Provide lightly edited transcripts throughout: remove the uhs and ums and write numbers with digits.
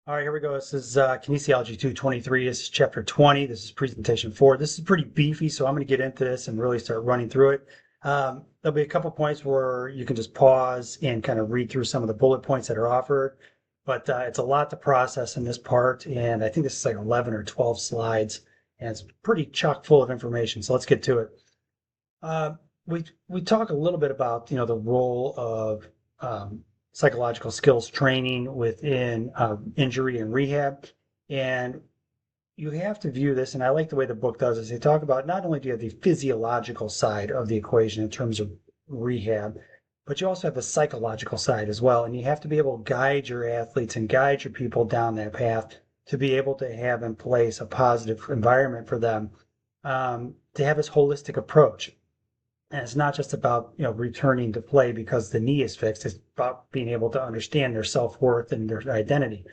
All right, here we go. This is Kinesiology 223. This is chapter 20. This is presentation 4. This is pretty beefy, so I'm going to get into this and really start running through it. There'll be a couple points where you can just pause and kind of read through some of the bullet points that are offered, but it's a lot to process in this part, and I think this is like 11 or 12 slides, and it's pretty chock full of information. So let's get to it. Uh, we talk a little bit about the role of psychological skills training within injury and rehab, and you have to view this. And I like the way the book does is they talk about not only do you have the physiological side of the equation in terms of rehab, but you also have the psychological side as well, and you have to be able to guide your athletes and guide your people down that path to be able to have in place a positive environment for them, to have this holistic approach. And it's not just about, returning to play because the knee is fixed. It's about being able to understand their self-worth and their identity.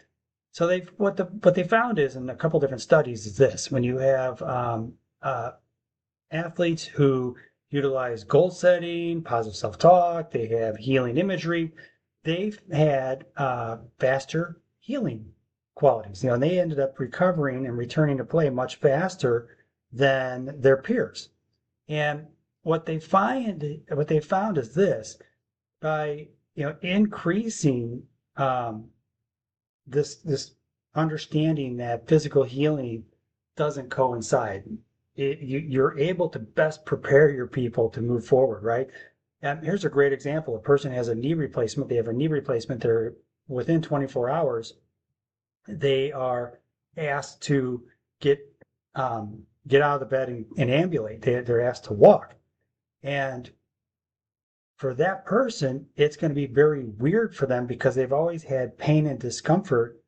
So what they found is in a couple different studies is this: when you have athletes who utilize goal setting, positive self-talk, they have healing imagery, they've had faster healing qualities. And they ended up recovering and returning to play much faster than their peers. And what they found is this: by increasing this understanding that physical healing doesn't coincide, you're able to best prepare your people to move forward, right? And here's a great example: a person has a knee replacement. They have a knee replacement. They're within 24 hours. They are asked to get get out of the bed and ambulate. They're asked to walk. And for that person, it's going to be very weird for them because they've always had pain and discomfort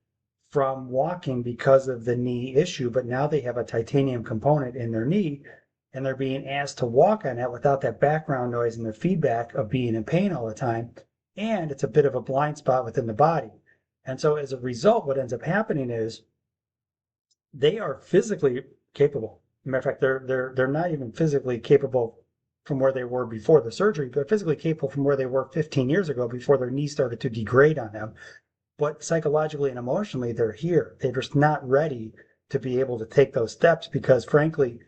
from walking because of the knee issue. But now they have a titanium component in their knee and they're being asked to walk on that without that background noise and the feedback of being in pain all the time. And it's a bit of a blind spot within the body. And so as a result, what ends up happening is they are physically capable. Matter of fact, they're not even physically capable from where they were before the surgery. They're physically capable from where they were 15 years ago before their knee started to degrade on them. But psychologically and emotionally, they're here. They're just not ready to be able to take those steps because, frankly,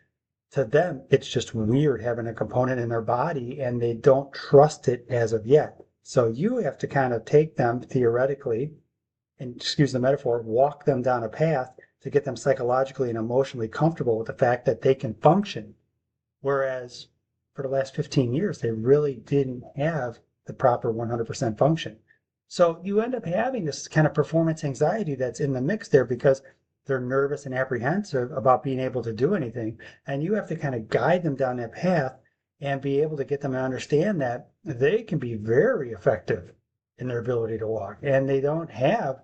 to them, it's just weird having a component in their body and they don't trust it as of yet. So you have to kind of take them theoretically, and excuse the metaphor, walk them down a path to get them psychologically and emotionally comfortable with the fact that they can function. Whereas for the last 15 years, they really didn't have the proper 100% function. So you end up having this kind of performance anxiety that's in the mix there because they're nervous and apprehensive about being able to do anything. And you have to kind of guide them down that path and be able to get them to understand that they can be very effective in their ability to walk. And they don't have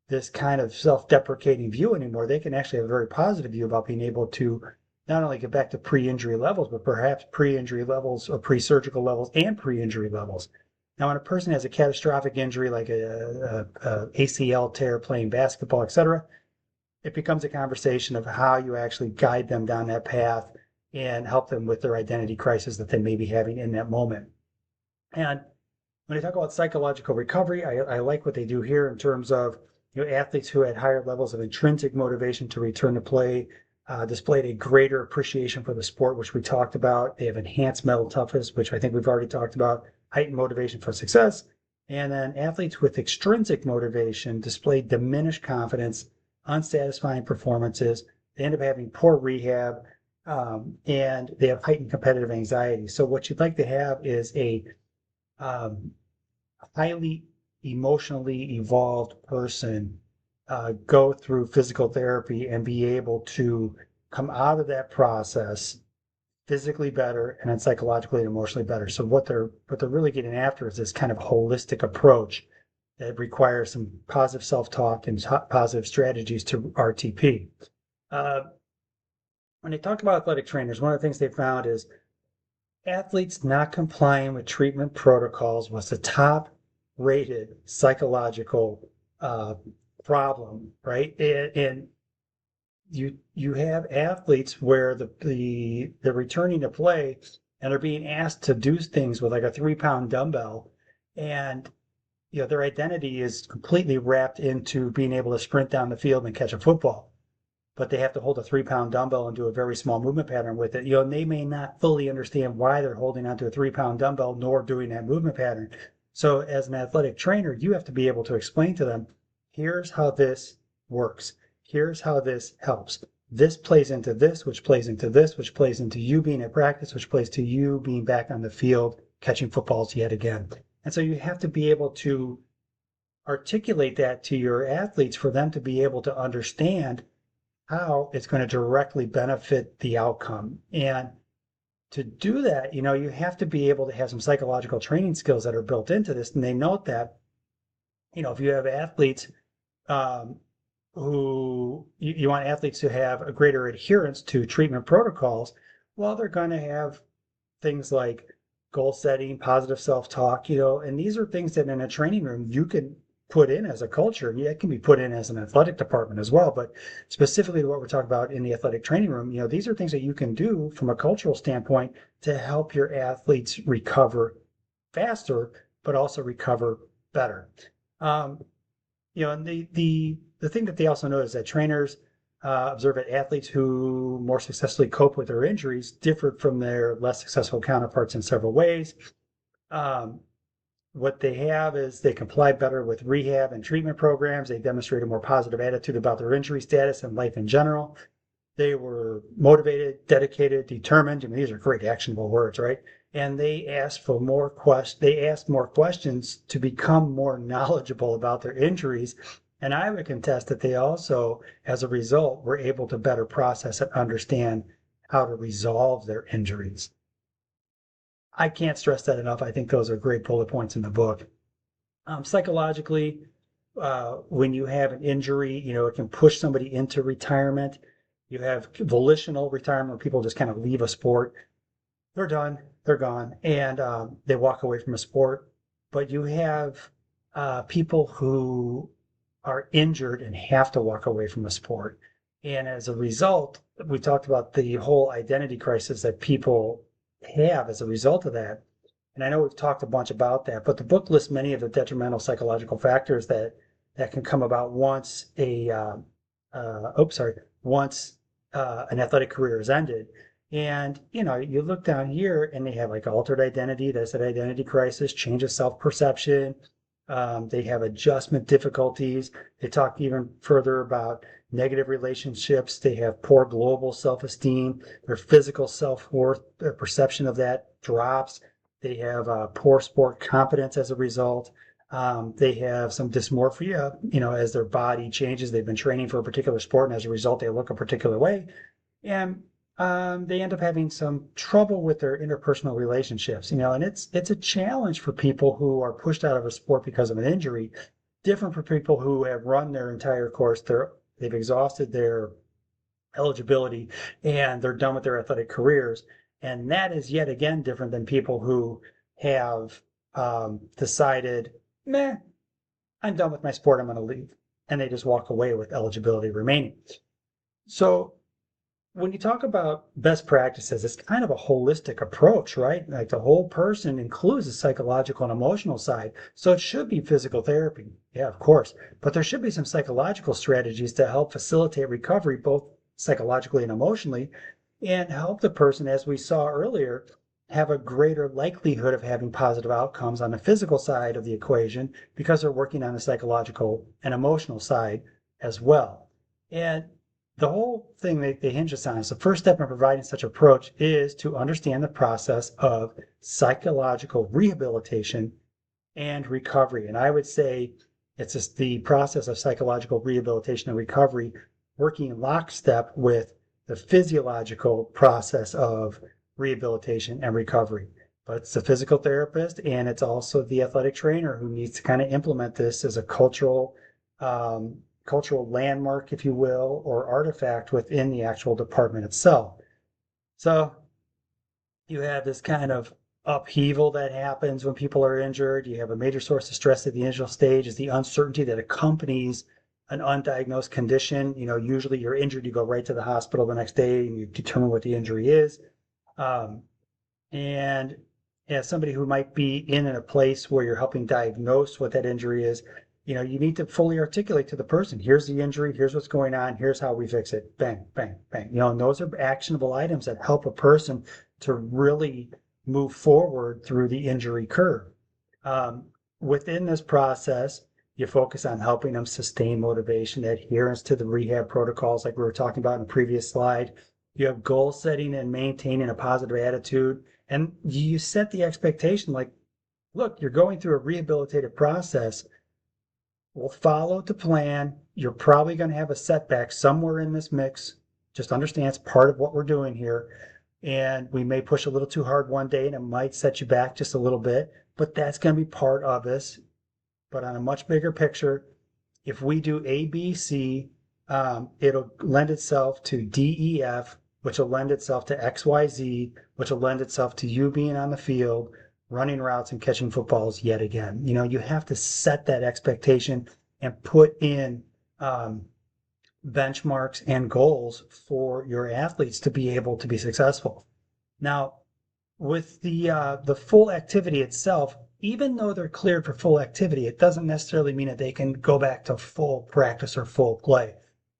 this kind of self-deprecating view anymore. They can actually have a very positive view about being able to not only get back to pre-injury levels, but perhaps pre-injury levels or pre-surgical levels and pre-injury levels. Now, when a person has a catastrophic injury like a ACL tear playing basketball, etc., it becomes a conversation of how you actually guide them down that path and help them with their identity crisis that they may be having in that moment. And when I talk about psychological recovery, I like what they do here in terms of athletes who had higher levels of intrinsic motivation to return to play displayed a greater appreciation for the sport, which we talked about. They have enhanced mental toughness, which I think we've already talked about, heightened motivation for success. And then athletes with extrinsic motivation displayed diminished confidence, unsatisfying performances. They end up having poor rehab, and they have heightened competitive anxiety. So what you'd like to have is a highly emotionally evolved person go through physical therapy and be able to come out of that process physically better and then psychologically and emotionally better. So what they're really getting after is this kind of holistic approach that requires some positive self-talk and positive strategies to RTP. Uh, when they talk about athletic trainers, one of the things they found is athletes not complying with treatment protocols was the top rated psychological problem, right? And you have athletes where they're returning to play and they're being asked to do things with like a 3-pound dumbbell, and their identity is completely wrapped into being able to sprint down the field and catch a football, but they have to hold a 3 pound dumbbell and do a very small movement pattern with it. And they may not fully understand why they're holding onto a 3 pound dumbbell nor doing that movement pattern. So as an athletic trainer, you have to be able to explain to them, here's how this works. Here's how this helps. This plays into this, which plays into this, which plays into you being at practice, which plays to you being back on the field, catching footballs yet again. And so you have to be able to articulate that to your athletes for them to be able to understand how it's going to directly benefit the outcome. And to do that, you have to be able to have some psychological training skills that are built into this. And they note that, if you have athletes um, who you want athletes to have a greater adherence to treatment protocols, well, they're going to have things like goal setting, positive self-talk, and these are things that in a training room you can put in as a culture. Yeah, it can be put in as an athletic department as well, but specifically what we're talking about in the athletic training room, these are things that you can do from a cultural standpoint to help your athletes recover faster, but also recover better. Um, and the thing that they also notice that trainers observe that athletes who more successfully cope with their injuries differed from their less successful counterparts in several ways. Um, what they have is they comply better with rehab and treatment programs. They demonstrate a more positive attitude about their injury status and life in general. They were motivated, dedicated, determined. I mean, these are great actionable words, right? And they asked for more They asked more questions to become more knowledgeable about their injuries. And I would contest that they also, as a result, were able to better process and understand how to resolve their injuries. I can't stress that enough. I think those are great bullet points in the book. Psychologically, when you have an injury, it can push somebody into retirement. You have volitional retirement where people just kind of leave a sport. They're done, they're gone, and they walk away from a sport. But you have people who are injured and have to walk away from a sport. And as a result, we talked about the whole identity crisis that people have as a result of that. And I know we've talked a bunch about that, but the book lists many of the detrimental psychological factors that can come about once once an athletic career is ended. And you look down here, and they have like altered identity. That's that identity crisis, change of self-perception. They have adjustment difficulties. They talk even further about negative relationships. They have poor global self-esteem. Their physical self-worth, their perception of that drops. They have poor sport confidence as a result. They have some dysmorphia, as their body changes. They've been training for a particular sport, and as a result, they look a particular way. And they end up having some trouble with their interpersonal relationships, and it's a challenge for people who are pushed out of a sport because of an injury, different for people who have run their entire course. They've exhausted their eligibility and they're done with their athletic careers. And that is yet again different than people who have decided, meh, I'm done with my sport, I'm going to leave. And they just walk away with eligibility remaining. So when you talk about best practices, it's kind of a holistic approach, right? Like the whole person includes the psychological and emotional side. So it should be physical therapy. Yeah, of course. But there should be some psychological strategies to help facilitate recovery, both psychologically and emotionally, and help the person, as we saw earlier, have a greater likelihood of having positive outcomes on the physical side of the equation because they're working on the psychological and emotional side as well. And the whole thing they hinge us on is the first step in providing such approach is to understand the process of psychological rehabilitation and recovery. And I would say it's just the process of psychological rehabilitation and recovery working in lockstep with the physiological process of rehabilitation and recovery. But it's the physical therapist and it's also the athletic trainer who needs to kind of implement this as a cultural landmark, if you will, or artifact within the actual department itself. So you have this kind of upheaval that happens when people are injured. You have a major source of stress at the initial stage is the uncertainty that accompanies an undiagnosed condition. Usually you're injured, you go right to the hospital the next day and you determine what the injury is. And as somebody who might be in a place where you're helping diagnose what that injury is, you need to fully articulate to the person, here's the injury, here's what's going on, here's how we fix it. Bang, bang, bang. And those are actionable items that help a person to really move forward through the injury curve. Um, Within this process, you focus on helping them sustain motivation, adherence to the rehab protocols, like we were talking about in the previous slide. You have goal setting and maintaining a positive attitude. And you set the expectation like, look, you're going through a rehabilitative process. We'll follow the plan. You're probably going to have a setback somewhere in this mix. Just understand it's part of what we're doing here. And we may push a little too hard one day and it might set you back just a little bit, but that's going to be part of this. But on a much bigger picture, if we do A, B, C, it'll lend itself to D, E, F, which will lend itself to X, Y, Z, which will lend itself to you being on the field, running routes and catching footballs yet again. You have to set that expectation and put in benchmarks and goals for your athletes to be able to be successful. Now, with the full activity itself, even though they're cleared for full activity, it doesn't necessarily mean that they can go back to full practice or full play.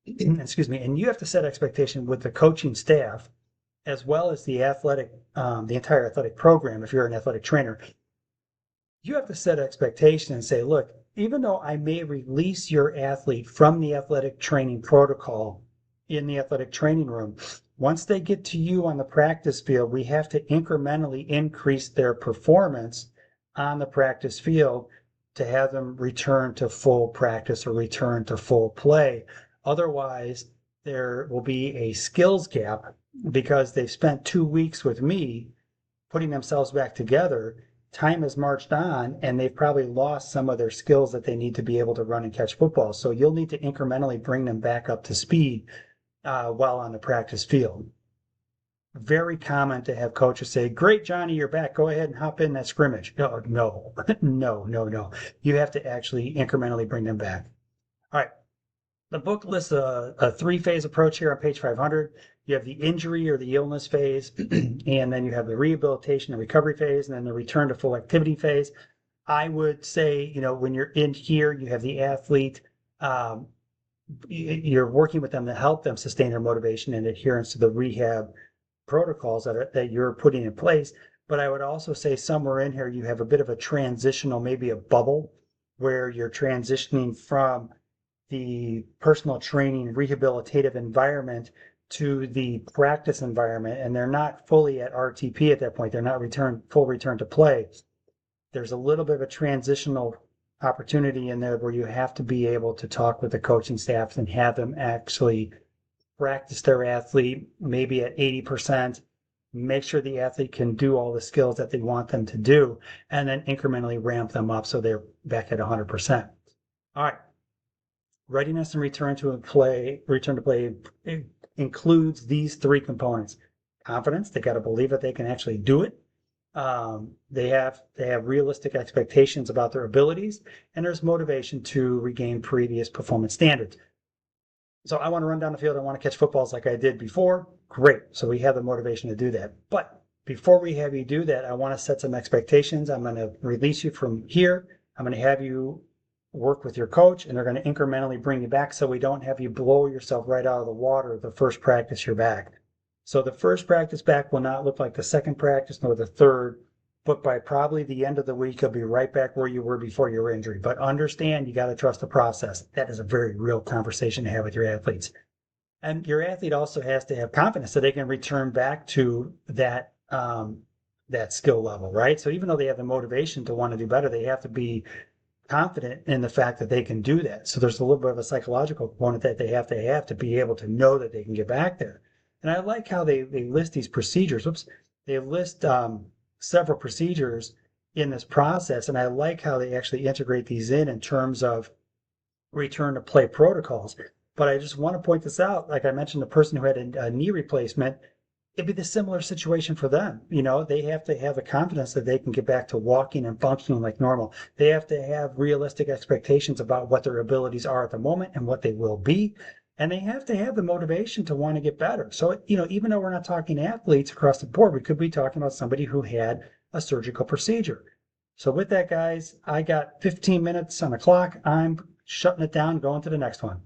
Excuse me. And you have to set expectation with the coaching staff as well as the entire athletic program. If you're an athletic trainer, you have to set expectation and say, look, even though I may release your athlete from the athletic training protocol in the athletic training room, once they get to you on the practice field, we have to incrementally increase their performance on the practice field to have them return to full practice or return to full play. Otherwise, there will be a skills gap because they've spent 2 weeks with me putting themselves back together. Time has marched on and they've probably lost some of their skills that they need to be able to run and catch football. So you'll need to incrementally bring them back up to speed while on the practice field. Very common to have coaches say, great, Johnny, you're back. Go ahead and hop in that scrimmage. No, no, no, no, no. You have to actually incrementally bring them back. All right. The book lists a three-phase approach here on page 500. You have the injury or the illness phase, and then you have the rehabilitation and recovery phase, and then the return to full activity phase. I would say, when you're in here, you have the athlete, you're working with them to help them sustain their motivation and adherence to the rehab protocols that you're putting in place. But I would also say somewhere in here, you have a bit of a transitional, maybe a bubble, where you're transitioning from the personal training rehabilitative environment to the practice environment, and they're not fully at RTP at that point. They're not full return to play. There's a little bit of a transitional opportunity in there where you have to be able to talk with the coaching staff and have them actually practice their athlete maybe at 80%, make sure the athlete can do all the skills that they want them to do, and then incrementally ramp them up so they're back at 100%. All right. Readiness and return to play includes these three components. Confidence, they got to believe that they can actually do it. They have realistic expectations about their abilities, and there's motivation to regain previous performance standards. So I want to run down the field, I want to catch footballs like I did before. Great. So we have the motivation to do that. But before we have you do that, I want to set some expectations. I'm going to release you from here. I'm going to have you work with your coach, and they're going to incrementally bring you back so we don't have you blow yourself right out of the water the first practice you're back. So the first practice back will not look like the second practice nor the third, but by probably the end of the week, you'll be right back where you were before your injury. But understand, you got to trust the process. That is a very real conversation to have with your athletes. And your athlete also has to have confidence that they can return back to that skill level, right? So even though they have the motivation to want to do better, they have to be confident in the fact that they can do that. So there's a little bit of a psychological component that they have to be able to know that they can get back there. And I like how they list these procedures. They list several procedures in this process, and I like how they actually integrate these in terms of return to play protocols. But I just want to point this out. Like I mentioned, the person who had a knee replacement, it'd be the similar situation for them. They have to have the confidence that they can get back to walking and functioning like normal. They have to have realistic expectations about what their abilities are at the moment and what they will be. And they have to have the motivation to want to get better. So, even though we're not talking athletes across the board, we could be talking about somebody who had a surgical procedure. So with that, guys, I got 15 minutes on the clock. I'm shutting it down, going to the next one.